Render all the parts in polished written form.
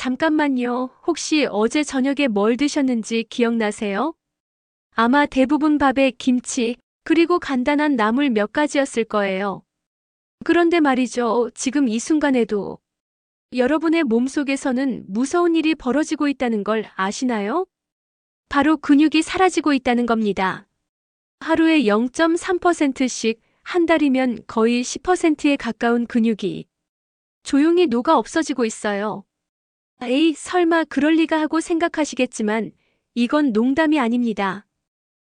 잠깐만요. 혹시 어제 저녁에 뭘 드셨는지 기억나세요? 아마 대부분 밥에 김치, 그리고 간단한 나물 몇 가지였을 거예요. 그런데 말이죠. 지금 이 순간에도 여러분의 몸속에서는 무서운 일이 벌어지고 있다는 걸 아시나요? 바로 근육이 사라지고 있다는 겁니다. 하루에 0.3%씩 한 달이면 거의 10%에 가까운 근육이 조용히 녹아 없어지고 있어요. 에이, 설마 그럴 리가 하고 생각하시겠지만 이건 농담이 아닙니다.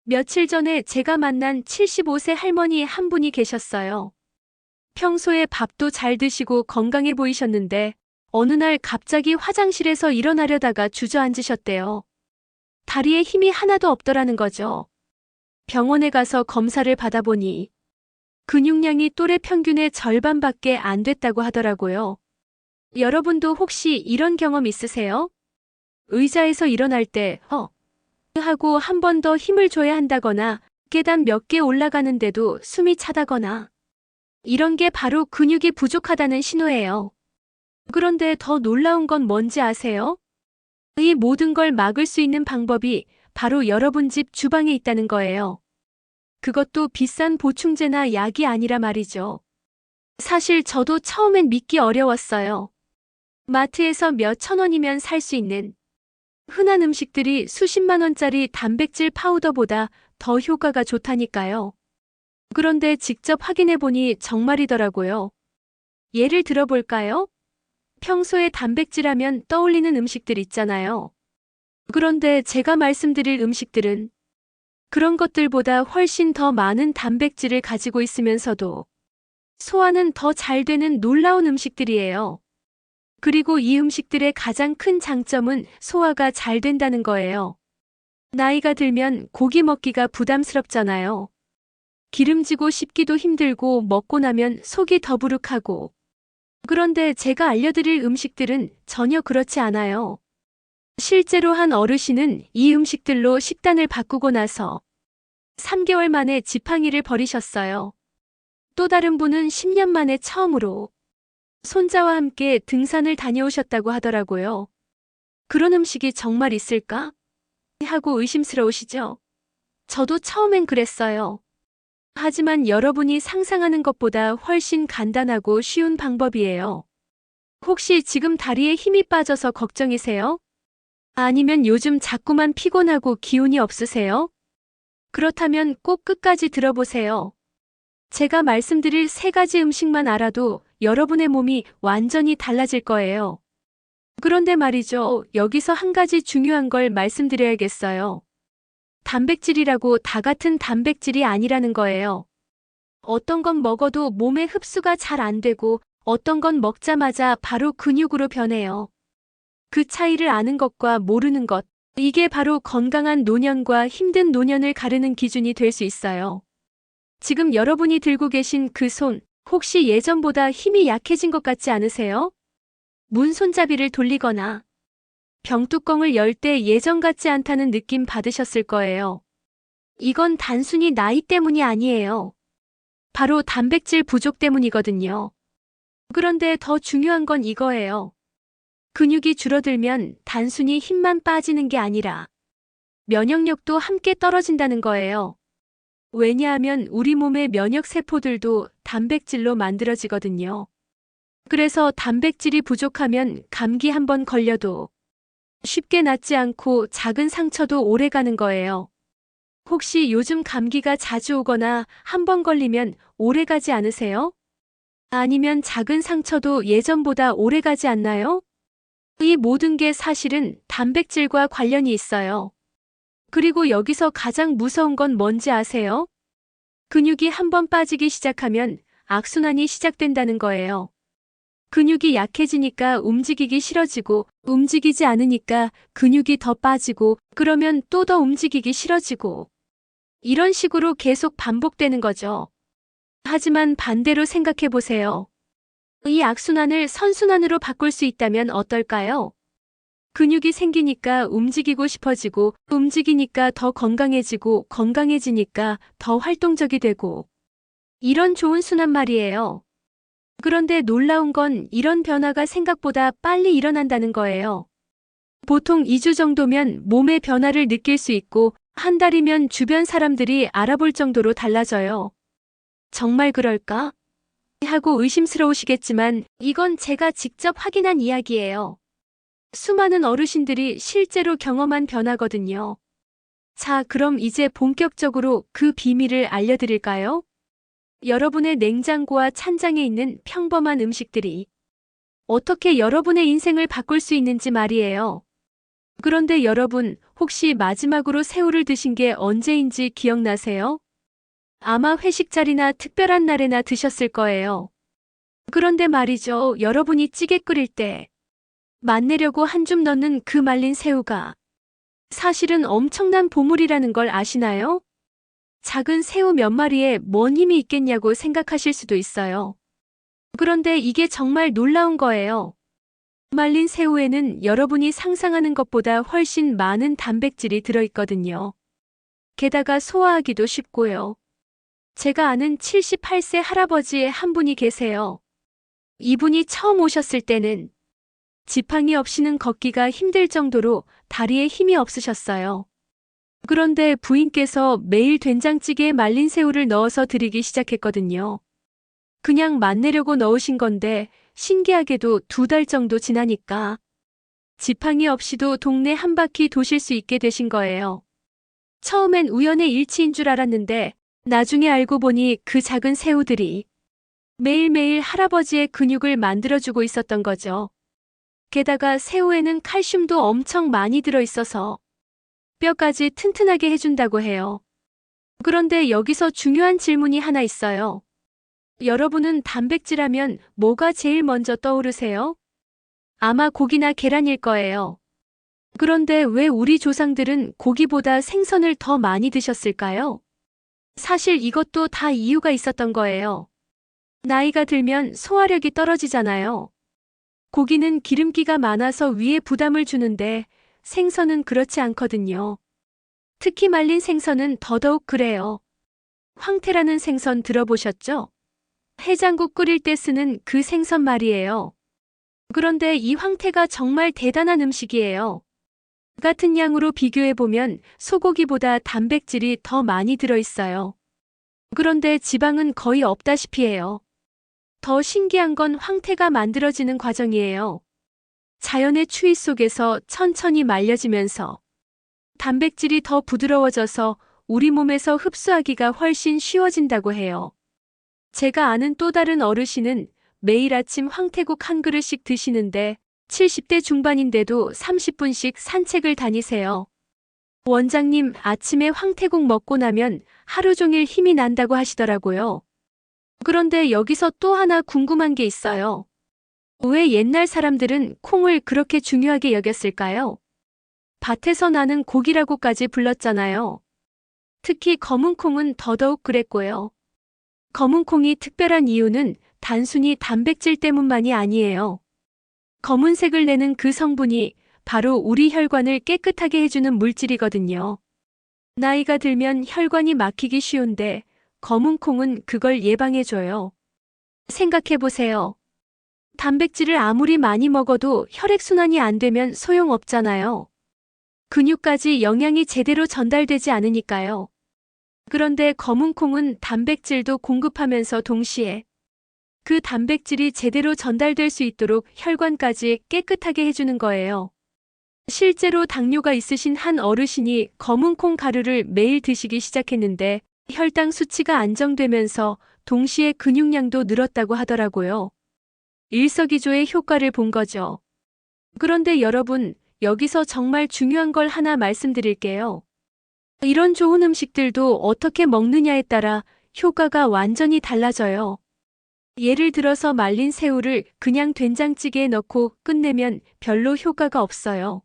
며칠 전에 제가 만난 75세 할머니 한 분이 계셨어요. 평소에 밥도 잘 드시고 건강해 보이셨는데 어느 날 갑자기 화장실에서 일어나려다가 주저앉으셨대요. 다리에 힘이 하나도 없더라는 거죠. 병원에 가서 검사를 받아보니 근육량이 또래 평균의 절반밖에 안 됐다고 하더라고요. 여러분도 혹시 이런 경험 있으세요? 의자에서 일어날 때 하고 한 번 더 힘을 줘야 한다거나 계단 몇 개 올라가는데도 숨이 차다거나 이런 게 바로 근육이 부족하다는 신호예요. 그런데 더 놀라운 건 뭔지 아세요? 이 모든 걸 막을 수 있는 방법이 바로 여러분 집 주방에 있다는 거예요. 그것도 비싼 보충제나 약이 아니라 말이죠. 사실 저도 처음엔 믿기 어려웠어요. 마트에서 몇 천 원이면 살 수 있는 흔한 음식들이 수십만 원짜리 단백질 파우더보다 더 효과가 좋다니까요. 그런데 직접 확인해 보니 정말이더라고요. 예를 들어볼까요? 평소에 단백질하면 떠올리는 음식들 있잖아요. 그런데 제가 말씀드릴 음식들은 그런 것들보다 훨씬 더 많은 단백질을 가지고 있으면서도 소화는 더 잘 되는 놀라운 음식들이에요. 그리고 이 음식들의 가장 큰 장점은 소화가 잘 된다는 거예요. 나이가 들면 고기 먹기가 부담스럽잖아요. 기름지고 씹기도 힘들고 먹고 나면 속이 더부룩하고. 그런데 제가 알려드릴 음식들은 전혀 그렇지 않아요. 실제로 한 어르신은 이 음식들로 식단을 바꾸고 나서 3개월 만에 지팡이를 버리셨어요. 또 다른 분은 10년 만에 처음으로 손자와 함께 등산을 다녀오셨다고 하더라고요. 그런 음식이 정말 있을까? 하고 의심스러우시죠? 저도 처음엔 그랬어요. 하지만 여러분이 상상하는 것보다 훨씬 간단하고 쉬운 방법이에요. 혹시 지금 다리에 힘이 빠져서 걱정이세요? 아니면 요즘 자꾸만 피곤하고 기운이 없으세요? 그렇다면 꼭 끝까지 들어보세요. 제가 말씀드릴 3가지 음식만 알아도 여러분의 몸이 완전히 달라질 거예요. 그런데 말이죠. 여기서 한 가지 중요한 걸 말씀드려야겠어요. 단백질이라고 다 같은 단백질이 아니라는 거예요. 어떤 건 먹어도 몸에 흡수가 잘 안 되고 어떤 건 먹자마자 바로 근육으로 변해요. 그 차이를 아는 것과 모르는 것, 이게 바로 건강한 노년과 힘든 노년을 가르는 기준이 될 수 있어요. 지금 여러분이 들고 계신 그 손, 혹시 예전보다 힘이 약해진 것 같지 않으세요? 문 손잡이를 돌리거나 병뚜껑을 열 때 예전 같지 않다는 느낌 받으셨을 거예요. 이건 단순히 나이 때문이 아니에요. 바로 단백질 부족 때문이거든요. 그런데 더 중요한 건 이거예요. 근육이 줄어들면 단순히 힘만 빠지는 게 아니라 면역력도 함께 떨어진다는 거예요. 왜냐하면 우리 몸의 면역 세포들도 단백질로 만들어지거든요. 그래서 단백질이 부족하면 감기 한 번 걸려도 쉽게 낫지 않고 작은 상처도 오래 가는 거예요. 혹시 요즘 감기가 자주 오거나 한 번 걸리면 오래 가지 않으세요? 아니면 작은 상처도 예전보다 오래 가지 않나요? 이 모든 게 사실은 단백질과 관련이 있어요. 그리고 여기서 가장 무서운 건 뭔지 아세요? 근육이 한 번 빠지기 시작하면 악순환이 시작된다는 거예요. 근육이 약해지니까 움직이기 싫어지고, 움직이지 않으니까 근육이 더 빠지고, 그러면 또 더 움직이기 싫어지고. 이런 식으로 계속 반복되는 거죠. 하지만 반대로 생각해 보세요. 이 악순환을 선순환으로 바꿀 수 있다면 어떨까요? 근육이 생기니까 움직이고 싶어지고, 움직이니까 더 건강해지고, 건강해지니까 더 활동적이 되고. 이런 좋은 순환 말이에요. 그런데 놀라운 건 이런 변화가 생각보다 빨리 일어난다는 거예요. 보통 2주 정도면 몸의 변화를 느낄 수 있고 한 달이면 주변 사람들이 알아볼 정도로 달라져요. 정말 그럴까? 하고 의심스러우시겠지만 이건 제가 직접 확인한 이야기예요. 수많은 어르신들이 실제로 경험한 변화거든요. 자, 그럼 이제 본격적으로 그 비밀을 알려드릴까요? 여러분의 냉장고와 찬장에 있는 평범한 음식들이 어떻게 여러분의 인생을 바꿀 수 있는지 말이에요. 그런데 여러분, 혹시 마지막으로 새우를 드신 게 언제인지 기억나세요? 아마 회식 자리나 특별한 날에나 드셨을 거예요. 그런데 말이죠, 여러분이 찌개 끓일 때 맛내려고 한 줌 넣는 그 말린 새우가 사실은 엄청난 보물이라는 걸 아시나요? 작은 새우 몇 마리에 뭔 힘이 있겠냐고 생각하실 수도 있어요. 그런데 이게 정말 놀라운 거예요. 말린 새우에는 여러분이 상상하는 것보다 훨씬 많은 단백질이 들어있거든요. 게다가 소화하기도 쉽고요. 제가 아는 78세 할아버지 한 분이 계세요. 이분이 처음 오셨을 때는 지팡이 없이는 걷기가 힘들 정도로 다리에 힘이 없으셨어요. 그런데 부인께서 매일 된장찌개에 말린 새우를 넣어서 드리기 시작했거든요. 그냥 맛내려고 넣으신 건데 신기하게도 2달 정도 지나니까 지팡이 없이도 동네 한 바퀴 도실 수 있게 되신 거예요. 처음엔 우연의 일치인 줄 알았는데 나중에 알고 보니 그 작은 새우들이 매일매일 할아버지의 근육을 만들어주고 있었던 거죠. 게다가 새우에는 칼슘도 엄청 많이 들어있어서 뼈까지 튼튼하게 해준다고 해요. 그런데 여기서 중요한 질문이 하나 있어요. 여러분은 단백질 하면 뭐가 제일 먼저 떠오르세요? 아마 고기나 계란일 거예요. 그런데 왜 우리 조상들은 고기보다 생선을 더 많이 드셨을까요? 사실 이것도 다 이유가 있었던 거예요. 나이가 들면 소화력이 떨어지잖아요. 고기는 기름기가 많아서 위에 부담을 주는데 생선은 그렇지 않거든요. 특히 말린 생선은 더더욱 그래요. 황태라는 생선 들어보셨죠? 해장국 끓일 때 쓰는 그 생선 말이에요. 그런데 이 황태가 정말 대단한 음식이에요. 같은 양으로 비교해보면 소고기보다 단백질이 더 많이 들어있어요. 그런데 지방은 거의 없다시피 해요. 더 신기한 건 황태가 만들어지는 과정이에요. 자연의 추위 속에서 천천히 말려지면서 단백질이 더 부드러워져서 우리 몸에서 흡수하기가 훨씬 쉬워진다고 해요. 제가 아는 또 다른 어르신은 매일 아침 황태국 한 그릇씩 드시는데 70대 중반인데도 30분씩 산책을 다니세요. 원장님, 아침에 황태국 먹고 나면 하루 종일 힘이 난다고 하시더라고요. 그런데 여기서 또 하나 궁금한 게 있어요. 왜 옛날 사람들은 콩을 그렇게 중요하게 여겼을까요? 밭에서 나는 고기라고까지 불렀잖아요. 특히 검은 콩은 더더욱 그랬고요. 검은 콩이 특별한 이유는 단순히 단백질 때문만이 아니에요. 검은색을 내는 그 성분이 바로 우리 혈관을 깨끗하게 해주는 물질이거든요. 나이가 들면 혈관이 막히기 쉬운데 검은 콩은 그걸 예방해줘요. 생각해보세요. 단백질을 아무리 많이 먹어도 혈액순환이 안 되면 소용없잖아요. 근육까지 영양이 제대로 전달되지 않으니까요. 그런데 검은 콩은 단백질도 공급하면서 동시에 그 단백질이 제대로 전달될 수 있도록 혈관까지 깨끗하게 해주는 거예요. 실제로 당뇨가 있으신 한 어르신이 검은 콩 가루를 매일 드시기 시작했는데 혈당 수치가 안정되면서 동시에 근육량도 늘었다고 하더라고요. 일석이조의 효과를 본 거죠. 그런데 여러분, 여기서 정말 중요한 걸 하나 말씀드릴게요. 이런 좋은 음식들도 어떻게 먹느냐에 따라 효과가 완전히 달라져요. 예를 들어서 말린 새우를 그냥 된장찌개에 넣고 끝내면 별로 효과가 없어요.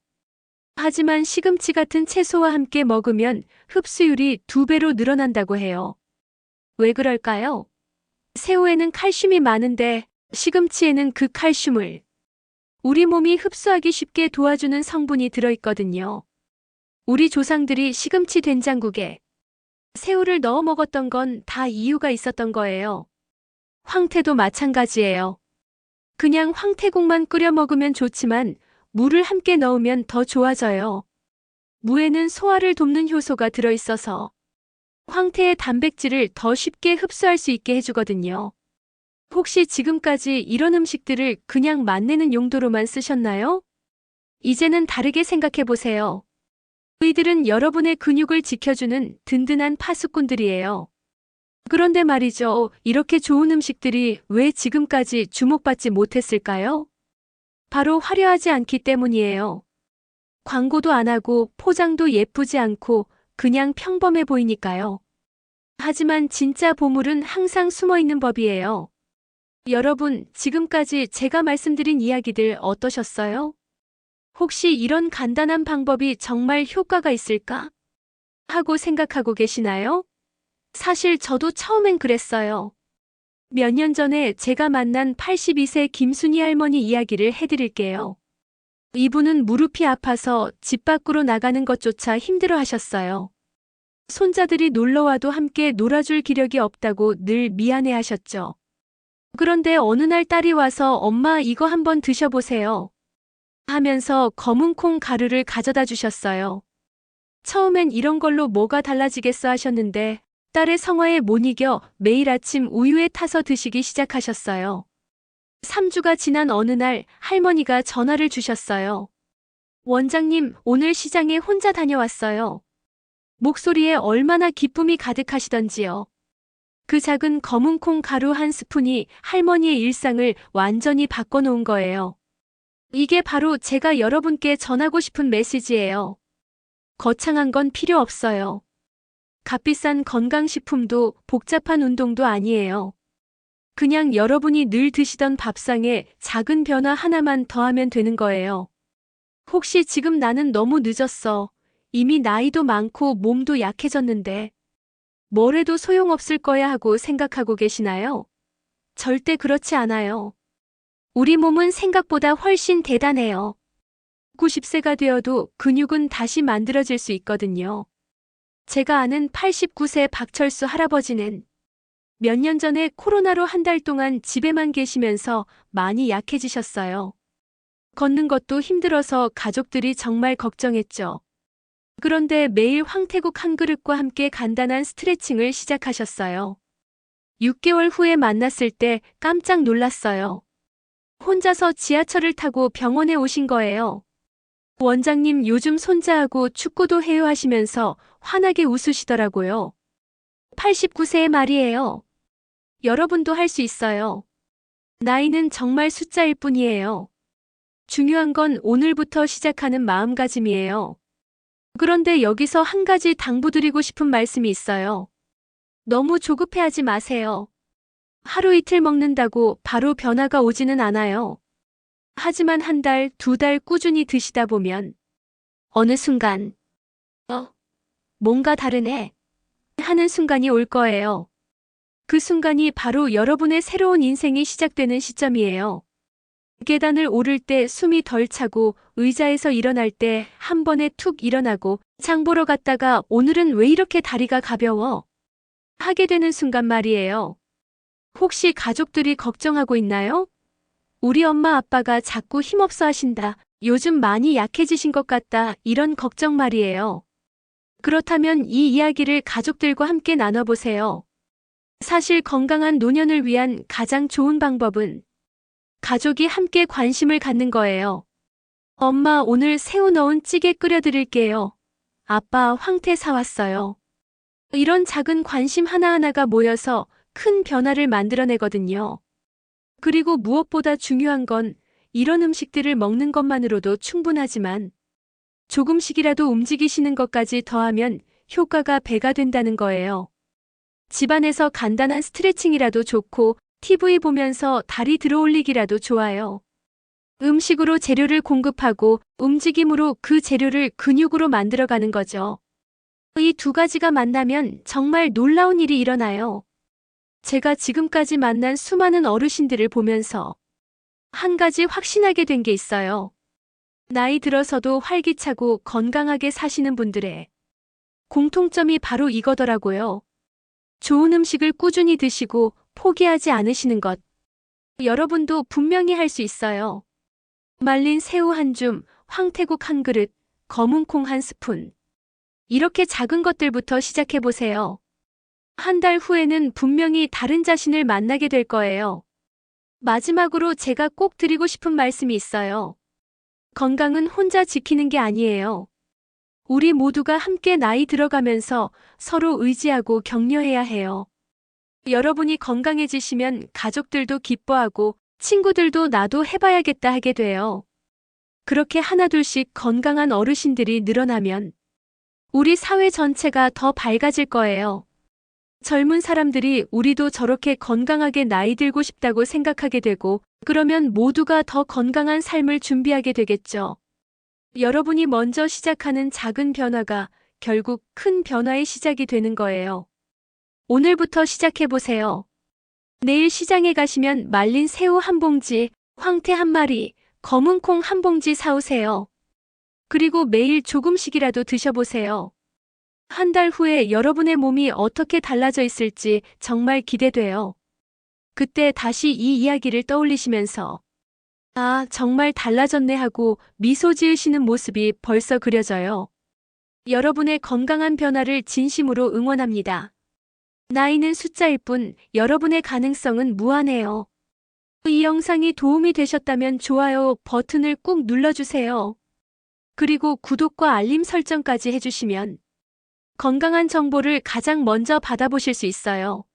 하지만 시금치 같은 채소와 함께 먹으면 흡수율이 2배로 늘어난다고 해요. 왜 그럴까요? 새우에는 칼슘이 많은데 시금치에는 그 칼슘을 우리 몸이 흡수하기 쉽게 도와주는 성분이 들어있거든요. 우리 조상들이 시금치 된장국에 새우를 넣어 먹었던 건 다 이유가 있었던 거예요. 황태도 마찬가지예요. 그냥 황태국만 끓여 먹으면 좋지만 물을 함께 넣으면 더 좋아져요. 무에는 소화를 돕는 효소가 들어있어서 황태의 단백질을 더 쉽게 흡수할 수 있게 해주거든요. 혹시 지금까지 이런 음식들을 그냥 맛내는 용도로만 쓰셨나요? 이제는 다르게 생각해보세요. 이들은 여러분의 근육을 지켜주는 든든한 파수꾼들이에요. 그런데 말이죠. 이렇게 좋은 음식들이 왜 지금까지 주목받지 못했을까요? 바로 화려하지 않기 때문이에요. 광고도 안 하고 포장도 예쁘지 않고 그냥 평범해 보이니까요. 하지만 진짜 보물은 항상 숨어 있는 법이에요. 여러분, 지금까지 제가 말씀드린 이야기들 어떠셨어요? 혹시 이런 간단한 방법이 정말 효과가 있을까? 하고 생각하고 계시나요? 사실 저도 처음엔 그랬어요. 몇 년 전에 제가 만난 82세 김순희 할머니 이야기를 해드릴게요. 이분은 무릎이 아파서 집 밖으로 나가는 것조차 힘들어 하셨어요. 손자들이 놀러와도 함께 놀아줄 기력이 없다고 늘 미안해 하셨죠. 그런데 어느 날 딸이 와서 엄마 이거 한번 드셔보세요. 하면서 검은 콩 가루를 가져다 주셨어요. 처음엔 이런 걸로 뭐가 달라지겠어 하셨는데 딸의 성화에 못 이겨 매일 아침 우유에 타서 드시기 시작하셨어요. 3주가 지난 어느 날 할머니가 전화를 주셨어요. 원장님, 오늘 시장에 혼자 다녀왔어요. 목소리에 얼마나 기쁨이 가득하시던지요. 그 작은 검은 콩 가루 한 스푼이 할머니의 일상을 완전히 바꿔놓은 거예요. 이게 바로 제가 여러분께 전하고 싶은 메시지예요. 거창한 건 필요 없어요. 값비싼 건강식품도 복잡한 운동도 아니에요. 그냥 여러분이 늘 드시던 밥상에 작은 변화 하나만 더하면 되는 거예요. 혹시 지금 나는 너무 늦었어. 이미 나이도 많고 몸도 약해졌는데 뭘 해도 소용없을 거야 하고 생각하고 계시나요? 절대 그렇지 않아요. 우리 몸은 생각보다 훨씬 대단해요. 90세가 되어도 근육은 다시 만들어질 수 있거든요. 제가 아는 89세 박철수 할아버지는 몇 년 전에 코로나로 한 달 동안 집에만 계시면서 많이 약해지셨어요. 걷는 것도 힘들어서 가족들이 정말 걱정했죠. 그런데 매일 황태국 한 그릇과 함께 간단한 스트레칭을 시작하셨어요. 6개월 후에 만났을 때 깜짝 놀랐어요. 혼자서 지하철을 타고 병원에 오신 거예요. 원장님 요즘 손자하고 축구도 해요 하시면서 환하게 웃으시더라고요. 89세의 말이에요. 여러분도 할 수 있어요. 나이는 정말 숫자일 뿐이에요. 중요한 건 오늘부터 시작하는 마음가짐이에요. 그런데 여기서 한 가지 당부드리고 싶은 말씀이 있어요. 너무 조급해하지 마세요. 하루 이틀 먹는다고 바로 변화가 오지는 않아요. 하지만 한 달, 2달 꾸준히 드시다 보면 어느 순간 뭔가 다르네 하는 순간이 올 거예요. 그 순간이 바로 여러분의 새로운 인생이 시작되는 시점이에요. 계단을 오를 때 숨이 덜 차고 의자에서 일어날 때 한 번에 툭 일어나고 장 보러 갔다가 오늘은 왜 이렇게 다리가 가벼워? 하게 되는 순간 말이에요. 혹시 가족들이 걱정하고 있나요? 우리 엄마 아빠가 자꾸 힘없어 하신다. 요즘 많이 약해지신 것 같다. 이런 걱정 말이에요. 그렇다면 이 이야기를 가족들과 함께 나눠보세요. 사실 건강한 노년을 위한 가장 좋은 방법은 가족이 함께 관심을 갖는 거예요. 엄마 오늘 새우 넣은 찌개 끓여드릴게요. 아빠 황태 사왔어요. 이런 작은 관심 하나하나가 모여서 큰 변화를 만들어내거든요. 그리고 무엇보다 중요한 건 이런 음식들을 먹는 것만으로도 충분하지만 조금씩이라도 움직이시는 것까지 더하면 효과가 배가 된다는 거예요. 집안에서 간단한 스트레칭이라도 좋고 TV 보면서 다리 들어올리기라도 좋아요. 음식으로 재료를 공급하고 움직임으로 그 재료를 근육으로 만들어가는 거죠. 이 두 가지가 만나면 정말 놀라운 일이 일어나요. 제가 지금까지 만난 수많은 어르신들을 보면서 한 가지 확신하게 된 게 있어요. 나이 들어서도 활기차고 건강하게 사시는 분들의 공통점이 바로 이거더라고요. 좋은 음식을 꾸준히 드시고 포기하지 않으시는 것. 여러분도 분명히 할 수 있어요. 말린 새우 한 줌, 황태국 한 그릇, 검은 콩 한 스푼. 이렇게 작은 것들부터 시작해 보세요. 한 달 후에는 분명히 다른 자신을 만나게 될 거예요. 마지막으로 제가 꼭 드리고 싶은 말씀이 있어요. 건강은 혼자 지키는 게 아니에요. 우리 모두가 함께 나이 들어가면서 서로 의지하고 격려해야 해요. 여러분이 건강해지시면 가족들도 기뻐하고 친구들도 나도 해봐야겠다 하게 돼요. 그렇게 하나둘씩 건강한 어르신들이 늘어나면 우리 사회 전체가 더 밝아질 거예요. 젊은 사람들이 우리도 저렇게 건강하게 나이 들고 싶다고 생각하게 되고, 그러면 모두가 더 건강한 삶을 준비하게 되겠죠. 여러분이 먼저 시작하는 작은 변화가 결국 큰 변화의 시작이 되는 거예요. 오늘부터 시작해보세요. 내일 시장에 가시면 말린 새우 한 봉지, 황태 한 마리, 검은 콩 한 봉지 사오세요. 그리고 매일 조금씩이라도 드셔보세요. 한 달 후에 여러분의 몸이 어떻게 달라져 있을지 정말 기대돼요. 그때 다시 이 이야기를 떠올리시면서 아, 정말 달라졌네 하고 미소 지으시는 모습이 벌써 그려져요. 여러분의 건강한 변화를 진심으로 응원합니다. 나이는 숫자일 뿐 여러분의 가능성은 무한해요. 이 영상이 도움이 되셨다면 좋아요 버튼을 꾹 눌러주세요. 그리고 구독과 알림 설정까지 해주시면 건강한 정보를 가장 먼저 받아보실 수 있어요.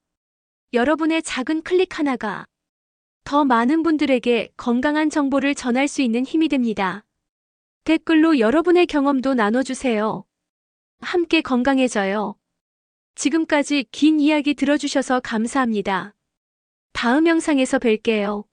여러분의 작은 클릭 하나가 더 많은 분들에게 건강한 정보를 전할 수 있는 힘이 됩니다. 댓글로 여러분의 경험도 나눠주세요. 함께 건강해져요. 지금까지 긴 이야기 들어주셔서 감사합니다. 다음 영상에서 뵐게요.